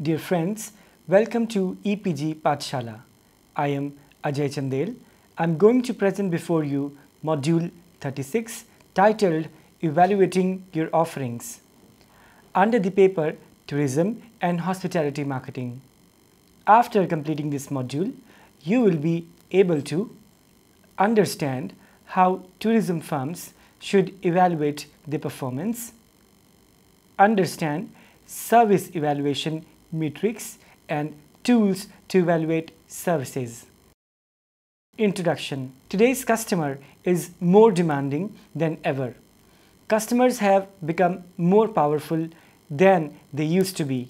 Dear friends, welcome to EPG Pathshala. I am Ajay Chandel. I am going to present before you Module 36 titled Evaluating Your Offerings under the paper Tourism and Hospitality Marketing. After completing this module, you will be able to understand how tourism firms should evaluate their performance, understand service evaluation metrics and tools to evaluate services. Introduction. Today's customer is more demanding than ever. Customers have become more powerful than they used to be.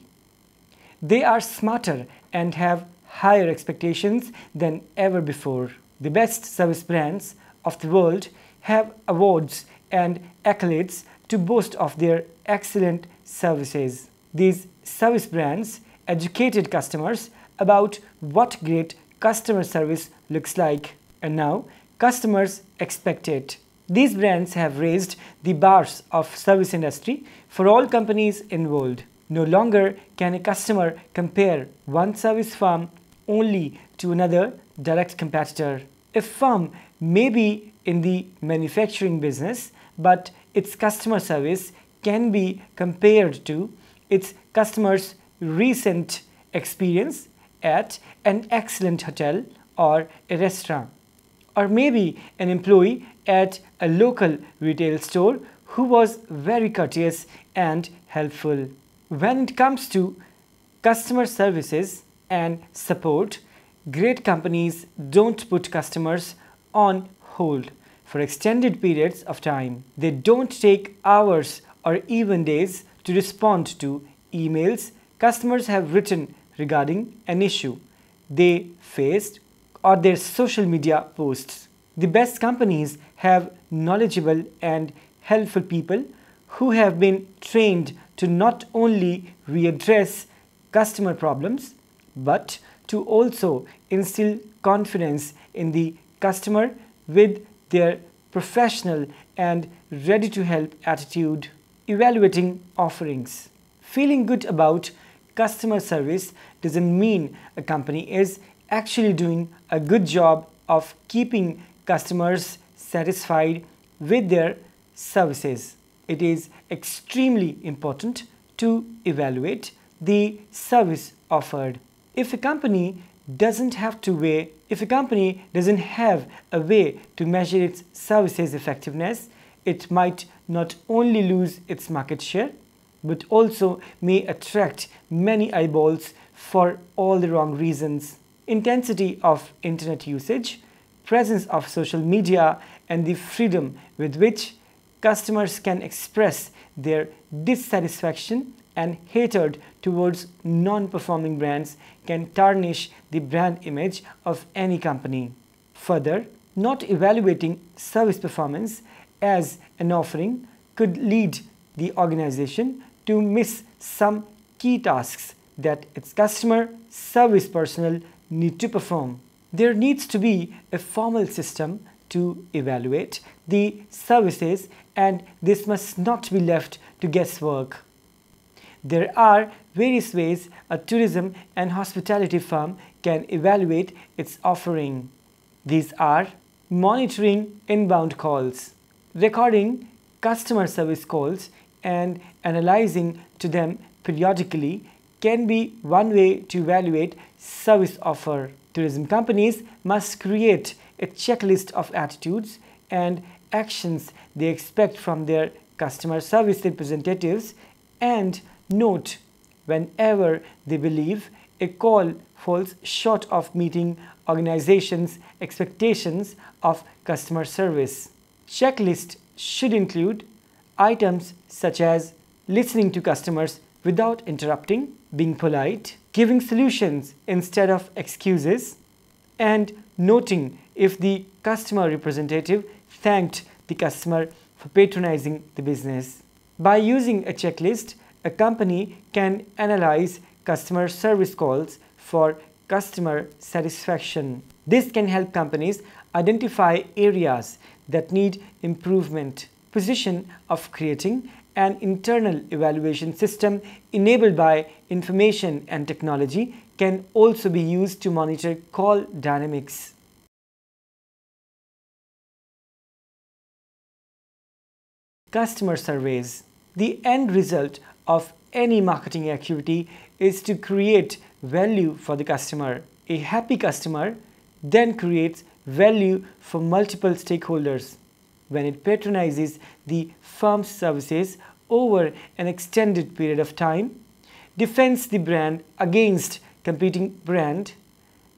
They are smarter and have higher expectations than ever before. The best service brands of the world have awards and accolades to boast of their excellent services. These service brands educated customers about what great customer service looks like, and now customers expect it. These brands have raised the bars of service industry for all companies involved. No longer can a customer compare one service firm only to another direct competitor. A firm may be in the manufacturing business, but its customer service can be compared to its customers' recent experience at an excellent hotel or a restaurant, or maybe an employee at a local retail store who was very courteous and helpful. When it comes to customer services and support, great companies don't put customers on hold for extended periods of time. They don't take hours or even days to respond to emails customers have written regarding an issue they faced or their social media posts. The best companies have knowledgeable and helpful people who have been trained to not only readdress customer problems but to also instill confidence in the customer with their professional and ready-to-help attitude. Evaluating offerings. Feeling good about customer service doesn't mean a company is actually doing a good job of keeping customers satisfied with their services. It is extremely important to evaluate the service offered. If a company doesn't have a way to measure its services effectiveness, it might not only lose its market share, but also may attract many eyeballs for all the wrong reasons. Intensity of internet usage, presence of social media, and the freedom with which customers can express their dissatisfaction and hatred towards non-performing brands can tarnish the brand image of any company. Further, not evaluating service performance as an offering could lead the organization to miss some key tasks that its customer service personnel need to perform. There needs to be a formal system to evaluate the services, and this must not be left to guesswork. There are various ways a tourism and hospitality firm can evaluate its offering. These are monitoring inbound calls, recording customer service calls and analyzing to them periodically can be one way to evaluate service offer. Tourism companies must create a checklist of attitudes and actions they expect from their customer service representatives and note whenever they believe a call falls short of meeting organizations' expectations of customer service. Checklist should include items such as listening to customers without interrupting, being polite, giving solutions instead of excuses, and noting if the customer representative thanked the customer for patronizing the business. By using a checklist, a company can analyze customer service calls for customer satisfaction. This can help companies identify areas that need improvement. Position of creating An internal evaluation system enabled by information and technology can also be used to monitor call dynamics. Customer surveys. The end result of any marketing activity is to create value for the customer. A happy customer then creates value for multiple stakeholders. When it patronizes the firm's services over an extended period of time, defends the brand against competing brand,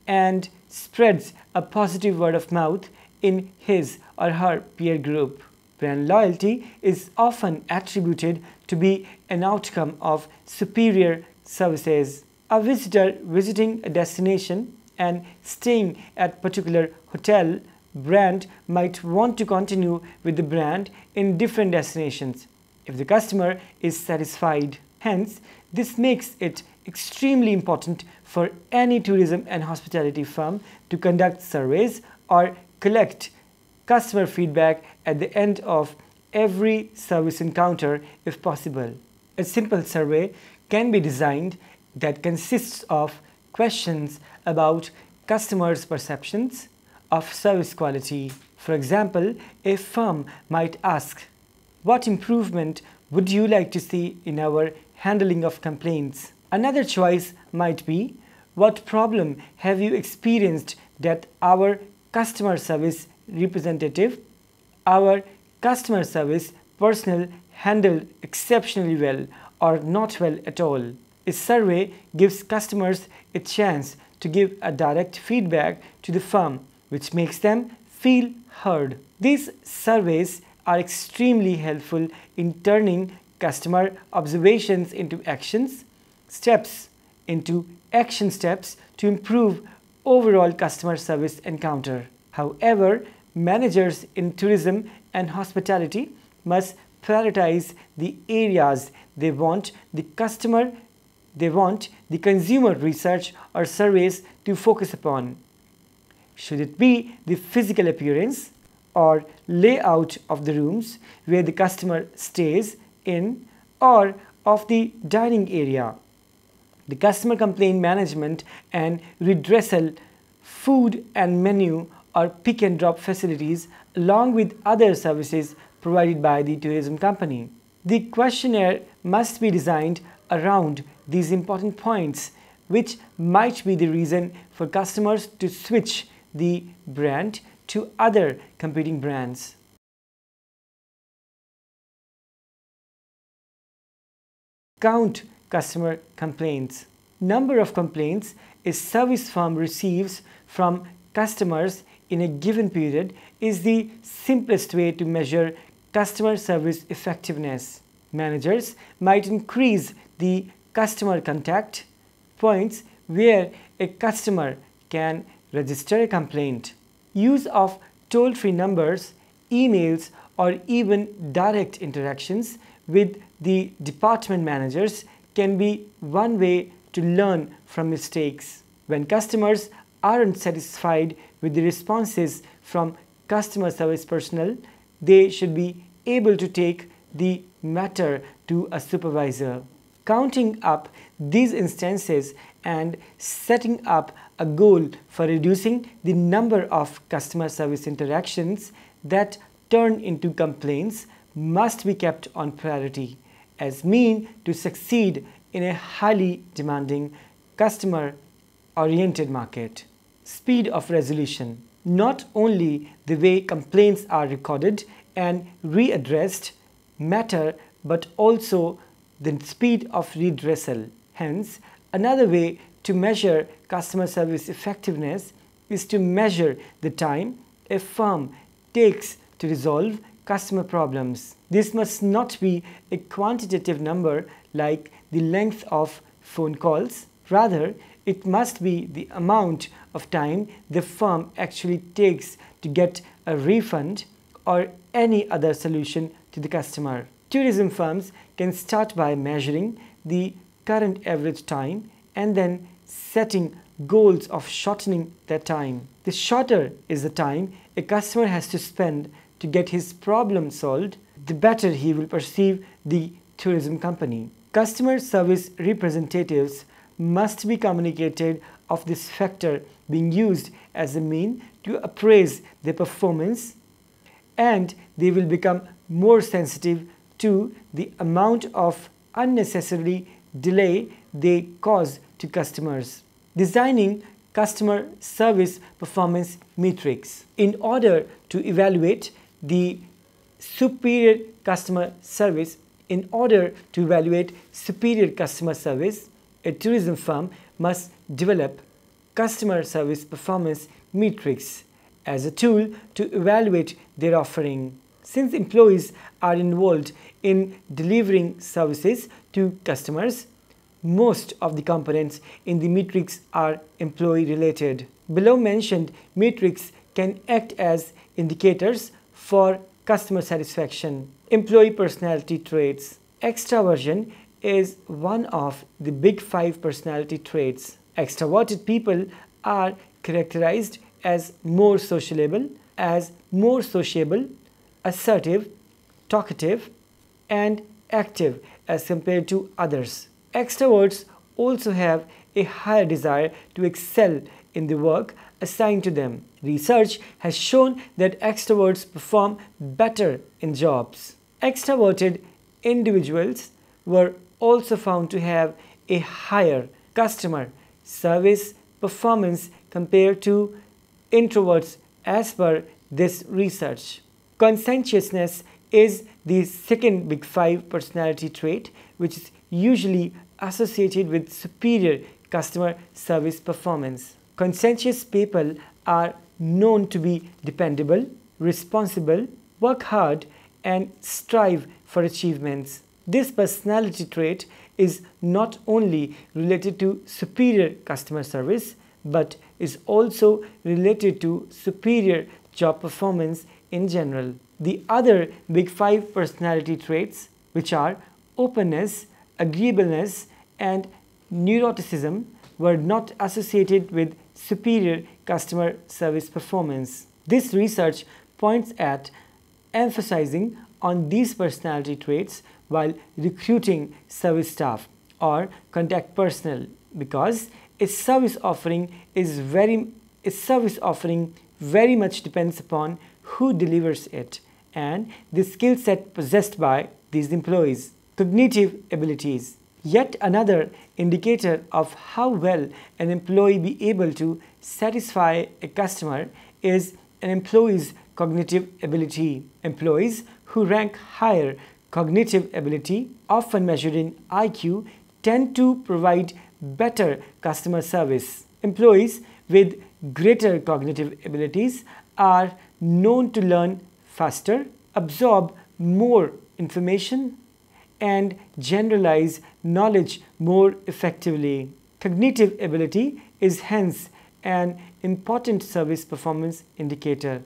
and spreads a positive word of mouth in his or her peer group. Brand loyalty is often attributed to be an outcome of superior services. A visitor visiting a destination and staying at a particular hotel brand might want to continue with the brand in different destinations if the customer is satisfied. Hence, this makes it extremely important for any tourism and hospitality firm to conduct surveys or collect customer feedback at the end of every service encounter if possible. A simple survey can be designed that consists of questions about customers' perceptions of service quality. For example, a firm might ask, "What improvement would you like to see in our handling of complaints?" Another choice might be, "What problem have you experienced that our customer service representative, our customer service personnel handled exceptionally well or not well at all?" A survey gives customers a chance to give a direct feedback to the firm, which makes them feel heard. These surveys are extremely helpful in turning customer observations into action steps to improve overall customer service encounter. However, managers in tourism and hospitality must prioritize the areas they want the consumer research or surveys to focus upon. Should it be the physical appearance or layout of the rooms where the customer stays in, or of the dining area? The customer complaint management and redressal, food and menu or pick and drop facilities, along with other services provided by the tourism company. The questionnaire must be designed around these important points, which might be the reason for customers to switch the brand to other competing brands. Count customer complaints. Number of complaints a service firm receives from customers in a given period is the simplest way to measure customer service effectiveness. Managers might increase the customer contact points where a customer can register a complaint. Use of toll-free numbers, emails, or even direct interactions with the department managers can be one way to learn from mistakes. When customers aren't satisfied with the responses from customer service personnel, they should be able to take the matter to a supervisor. Counting up these instances and setting up a goal for reducing the number of customer service interactions that turn into complaints must be kept on priority as mean to succeed in a highly demanding customer-oriented market. Speed of resolution. Not only the way complaints are recorded and readdressed matter, but also the speed of redressal. Hence, another way to measure customer service effectiveness is to measure the time a firm takes to resolve customer problems. This must not be a quantitative number like the length of phone calls. Rather, it must be the amount of time the firm actually takes to get a refund or any other solution to the customer. Tourism firms can start by measuring the current average time and then setting goals of shortening that time. The shorter is the time a customer has to spend to get his problem solved, the better he will perceive the tourism company. Customer service representatives must be communicated of this factor being used as a mean to appraise their performance, and they will become more sensitive to the amount of unnecessary delay they cause to customers. Designing customer service performance metrics. In order to evaluate the superior customer service, a tourism firm must develop customer service performance metrics as a tool to evaluate their offering. Since employees are involved in delivering services to customers, most of the components in the matrix are employee related. Below mentioned metrics can act as indicators for customer satisfaction. Employee personality traits. Extraversion is one of the big 5 personality traits. Extroverted people are characterized as more sociable, assertive, talkative, and active as compared to others. Extroverts also have a higher desire to excel in the work assigned to them. Research has shown that extroverts perform better in jobs. Extroverted individuals were also found to have a higher customer service performance compared to introverts as per this research. Conscientiousness is the second big 5 personality trait, which is usually associated with superior customer service performance. Conscientious people are known to be dependable, responsible, work hard, and strive for achievements. This personality trait is not only related to superior customer service, but is also related to superior job performance in general. The other big 5 personality traits, which are openness, agreeableness, and neuroticism, were not associated with superior customer service performance. This research points at emphasizing on these personality traits while recruiting service staff or contact personnel, because its service offering very much depends upon who delivers it and the skill set possessed by these employees. Cognitive abilities. Yet another indicator of how well an employee be able to satisfy a customer is an employee's cognitive ability. Employees who rank higher cognitive ability, often measured in IQ, tend to provide better customer service. Employees with greater cognitive abilities are known to learn faster, absorb more information, and generalize knowledge more effectively. Cognitive ability is hence an important service performance indicator.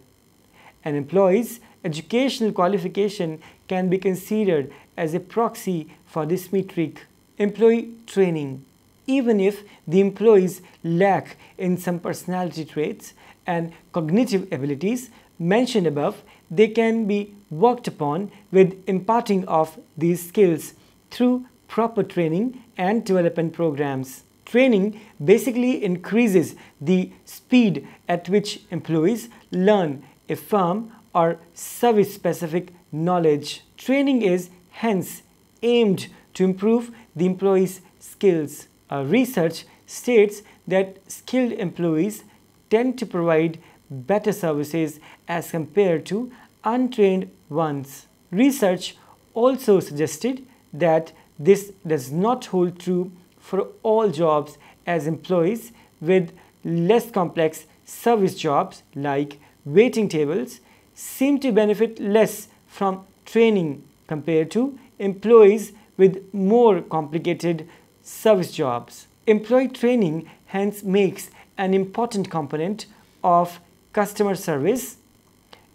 An employee's educational qualification can be considered as a proxy for this metric. Employee training. Even if the employees lack in some personality traits and cognitive abilities mentioned above, they can be worked upon with imparting of these skills through proper training and development programs. Training basically increases the speed at which employees learn a firm or service-specific knowledge. Training is hence aimed to improve the employees' skills. Research states that skilled employees tend to provide better services as compared to untrained ones. Research also suggested that this does not hold true for all jobs, as employees with less complex service jobs like waiting tables seem to benefit less from training compared to employees with more complicated service jobs. Employee training hence makes an important component of customer service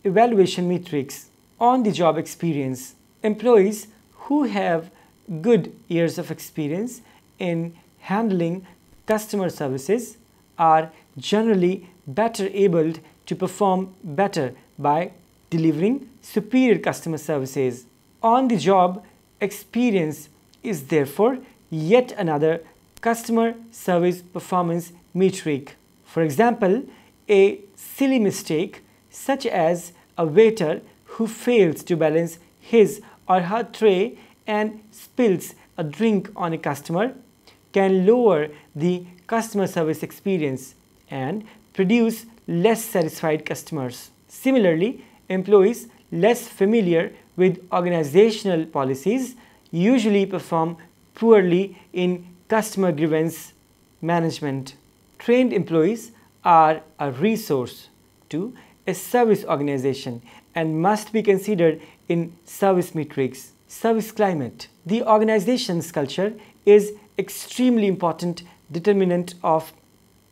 evaluation metrics. On the job experience, employees who have good years of experience in handling customer services are generally better able to perform better by delivering superior customer services. On-the-job experience is therefore yet another customer service performance metric. For example, a silly mistake such as a waiter who fails to balance his or her tray and spills a drink on a customer can lower the customer service experience and produce less satisfied customers. Similarly, employees less familiar with organizational policies usually perform poorly in customer grievance management. Trained employees are a resource to a service organization and must be considered in service metrics. Service climate. The organization's culture is extremely important determinant of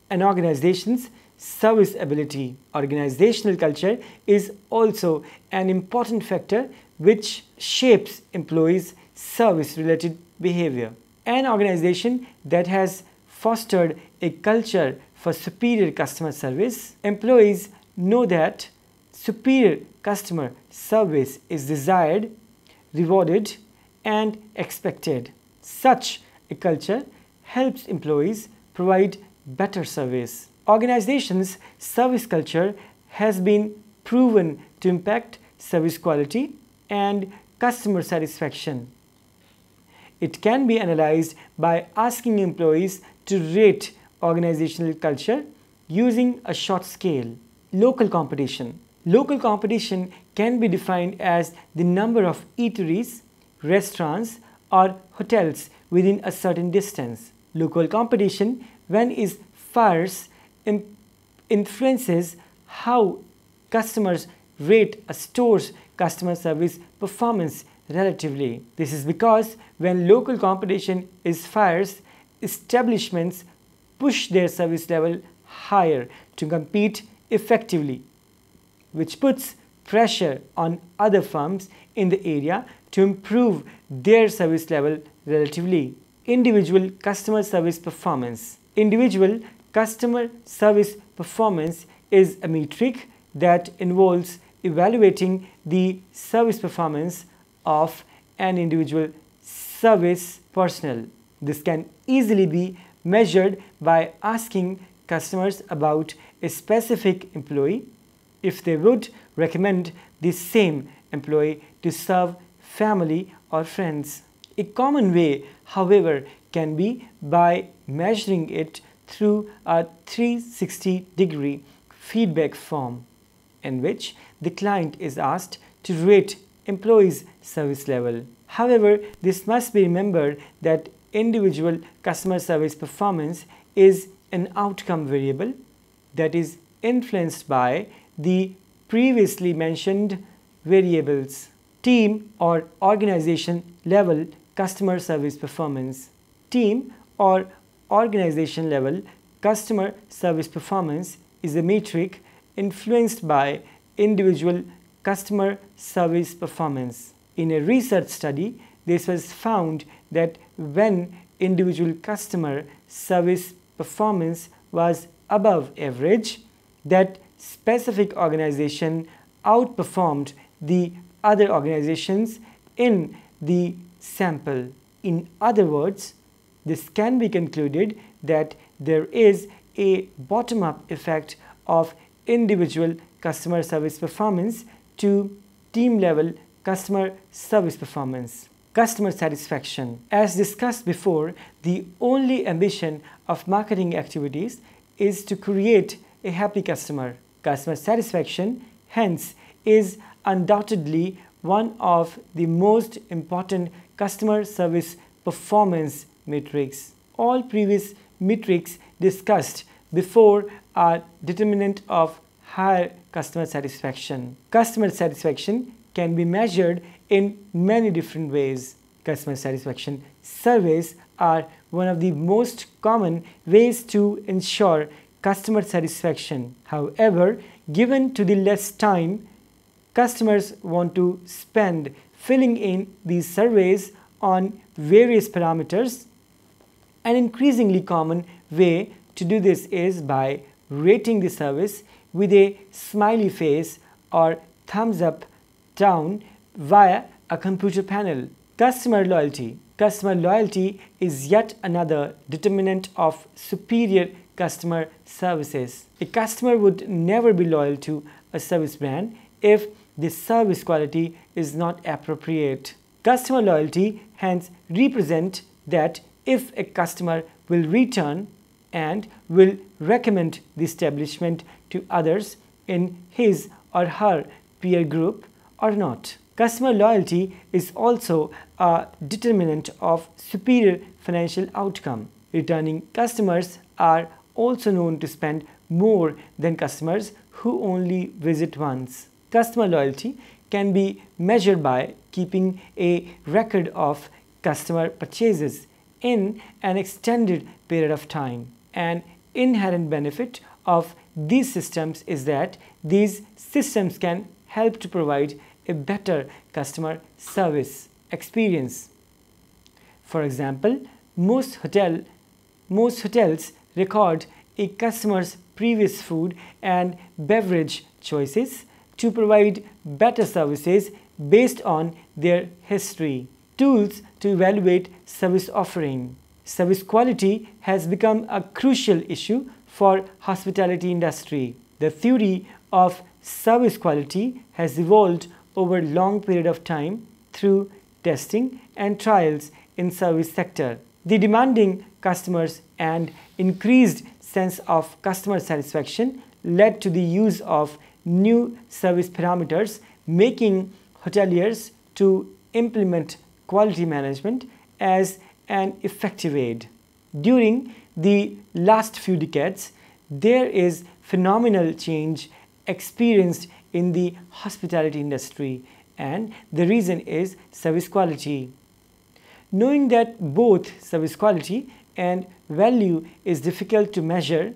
an organization's service ability. Organizational culture is also an important factor which shapes employees' service-related behavior. An organization that has fostered a culture for superior customer service, employees know that superior customer service is desired, rewarded, and expected. Such a culture helps employees provide better service. Organizations' service culture has been proven to impact service quality and customer satisfaction. It can be analyzed by asking employees to rate organizational culture using a short scale. Local competition. Local competition can be defined as the number of eateries, restaurants, or hotels within a certain distance. Local competition, when is fierce, influences how customers rate a store's customer service performance relatively. This is because when local competition is fierce, establishments push their service level higher to compete effectively, which puts pressure on other firms in the area to improve their service level relatively. Individual customer service performance. Individual customer service performance is a metric that involves evaluating the service performance of an individual service personnel. This can easily be measured by asking customers about a specific employee if they would recommend the same employee to serve family or friends. A common way, however, can be by measuring it through a 360-degree feedback form in which the client is asked to rate employees' service level. However, this must be remembered that individual customer service performance is an outcome variable that is influenced by the previously mentioned variables. Team or organization level customer service performance. Team or organization level customer service performance is a metric influenced by individual customer service performance. In a research study, this was found that when individual customer service performance was above average, that specific organization outperformed the other organizations in the sample. In other words, this can be concluded that there is a bottom-up effect of individual customer service performance to team-level customer service performance. Customer satisfaction. As discussed before, the only ambition of marketing activities is to create a happy customer. Customer satisfaction, hence, is undoubtedly one of the most important customer service performance metrics. All previous metrics discussed before are determinant of higher customer satisfaction. Customer satisfaction can be measured in many different ways. Customer satisfaction surveys are one of the most common ways to ensure customer satisfaction. However, given to the less time customers want to spend filling in these surveys on various parameters, an increasingly common way to do this is by rating the service with a smiley face or thumbs up down via a computer panel. Customer loyalty. Customer loyalty is yet another determinant of superior customer services. A customer would never be loyal to a service brand if the service quality is not appropriate. Customer loyalty hence represents that if a customer will return and will recommend the establishment to others in his or her peer group or not. Customer loyalty is also a determinant of superior financial outcome. Returning customers are also known to spend more than customers who only visit once. Customer loyalty can be measured by keeping a record of customer purchases in an extended period of time. An inherent benefit of these systems is that these systems can help to provide a better customer service experience. For example, most hotels record a customer's previous food and beverage choices to provide better services based on their history. Tools to evaluate service offering. Service quality has become a crucial issue for hospitality industry. The theory of service quality has evolved over a long period of time through testing and trials in service sector. The demanding customers and increased sense of customer satisfaction led to the use of new service parameters, making hoteliers to implement quality management as an effective aid. During the last few decades, there is phenomenal change experienced in the hospitality industry, and the reason is service quality. Knowing that both service quality and value is difficult to measure,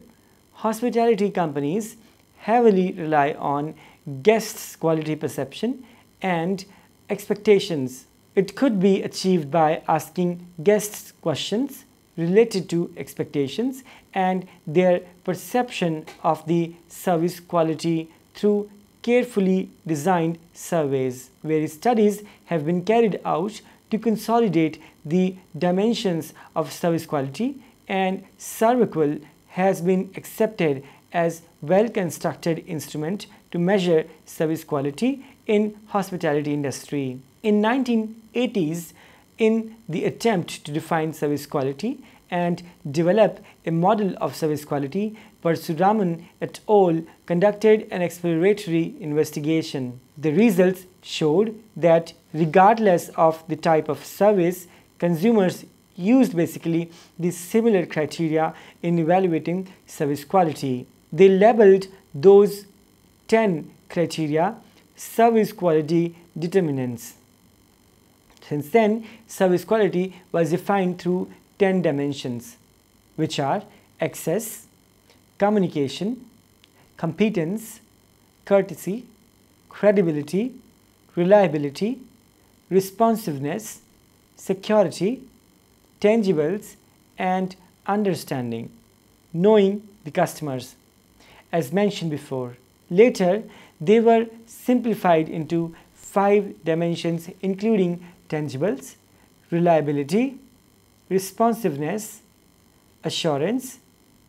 hospitality companies heavily rely on guests' quality perception and expectations. It could be achieved by asking guests questions related to expectations and their perception of the service quality through carefully designed surveys. Various studies have been carried out to consolidate the dimensions of service quality, and SERVQUAL has been accepted as well-constructed instrument to measure service quality in hospitality industry. In 1980s, in the attempt to define service quality and develop a model of service quality, Parasuraman et al. Conducted an exploratory investigation. The results showed that regardless of the type of service, consumers used basically the similar criteria in evaluating service quality. They labeled those 10 criteria service quality determinants. Since then, service quality was defined through 10 dimensions, which are access, communication, competence, courtesy, credibility, reliability, responsiveness, security, tangibles, and understanding. Knowing the customers, as mentioned before. Later, they were simplified into 5 dimensions, including tangibles, reliability, responsiveness, assurance,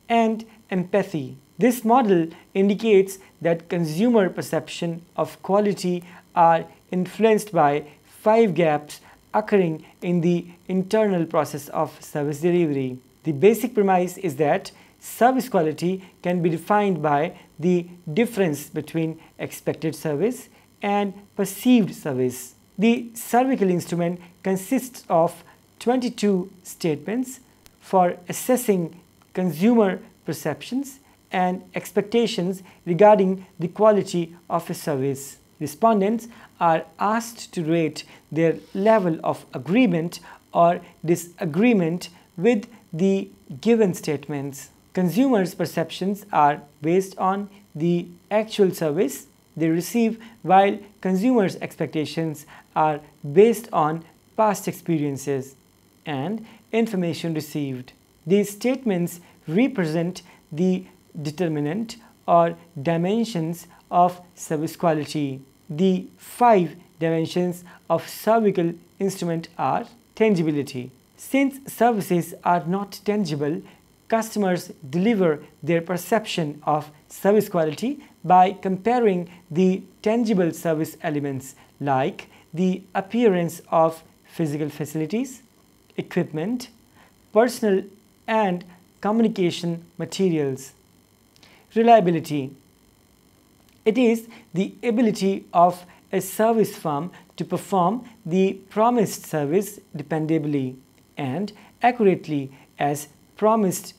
and empathy. This model indicates that consumer perception of quality are influenced by 5 gaps occurring in the internal process of service delivery. The basic premise is that service quality can be defined by the difference between expected service and perceived service. The SERVQUAL instrument consists of 22 statements for assessing consumer perceptions and expectations regarding the quality of a service. Respondents are asked to rate their level of agreement or disagreement with the given statements. Consumers' perceptions are based on the actual service they receive, while consumers' expectations are based on past experiences and information received. These statements represent the determinant or dimensions of service quality. The 5 dimensions of SERVQUAL instrument are tangibility. Since services are not tangible, customers deliver their perception of service quality by comparing the tangible service elements like the appearance of physical facilities, equipment, personal and communication materials. Reliability. It is the ability of a service firm to perform the promised service dependably and accurately as promised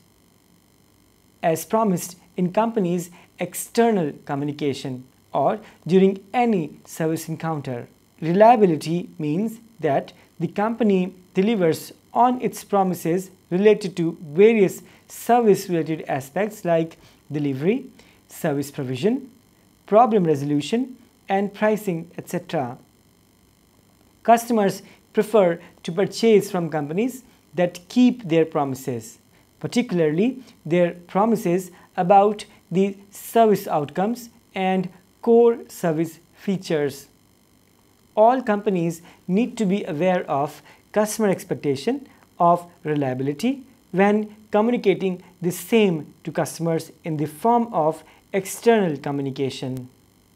in company's external communication or during any service encounter. Reliability means that the company delivers on its promises related to various service-related aspects like delivery, service provision, problem resolution, and pricing, etc. Customers prefer to purchase from companies that keep their promises, particularly their promises about the service outcomes and core service features. All companies need to be aware of customer expectation of reliability when communicating the same to customers in the form of external communication.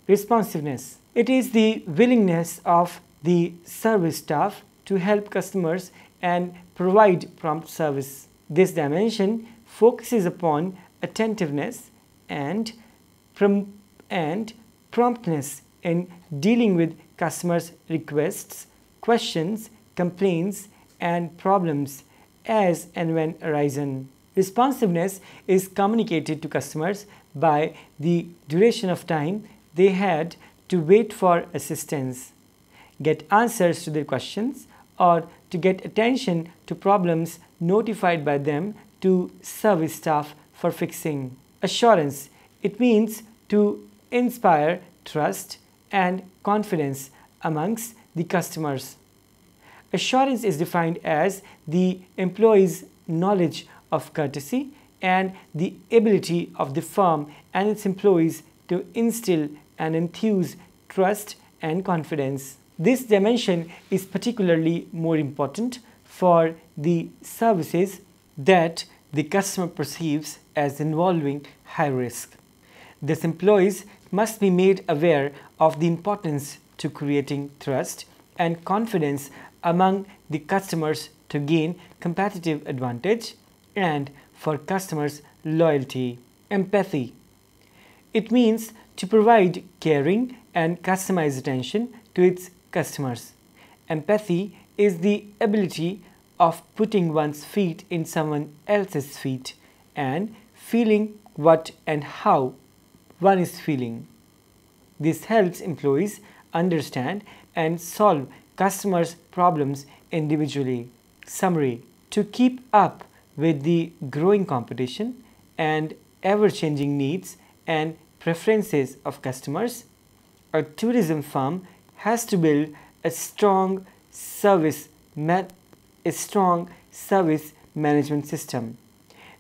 Responsiveness. It is the willingness of the service staff to help customers and provide prompt service. This dimension focuses upon attentiveness and promptness in dealing with customers' requests, questions, complaints, and problems as and when arisen. Responsiveness is communicated to customers by the duration of time they had to wait for assistance, get answers to their questions, or to get attention to problems notified by them to service staff for fixing. Assurance. It means to inspire trust and confidence amongst the customers. Assurance is defined as the employee's knowledge of courtesy and the ability of the firm and its employees to instill and enthuse trust and confidence. This dimension is particularly more important for the services that the customer perceives as involving high risk. These employees must be made aware of the importance to creating trust and confidence among the customers to gain competitive advantage and for customers' loyalty. Empathy. It means to provide caring and customized attention to its customers. Empathy is the ability of putting one's feet in someone else's feet and feeling what and how one is feeling. This helps employees understand and solve customers' problems individually. Summary. To keep up with the growing competition and ever-changing needs and preferences of customers, a tourism firm has to build a strong service management system.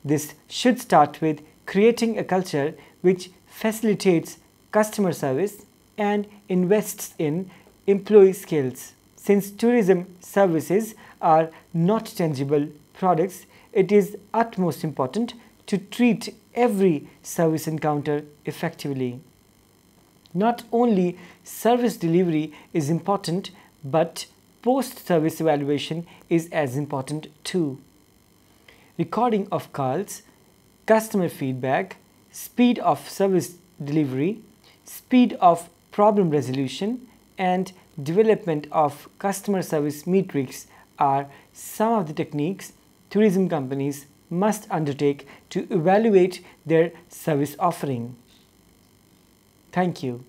This should start with creating a culture which facilitates customer service and invests in employee skills. Since tourism services are not tangible products, it is utmost important to treat every service encounter effectively. Not only service delivery is important, but post-service evaluation is as important too. Recording of calls, customer feedback, speed of service delivery, speed of problem resolution, and development of customer service metrics are some of the techniques tourism companies must undertake to evaluate their service offering. Thank you.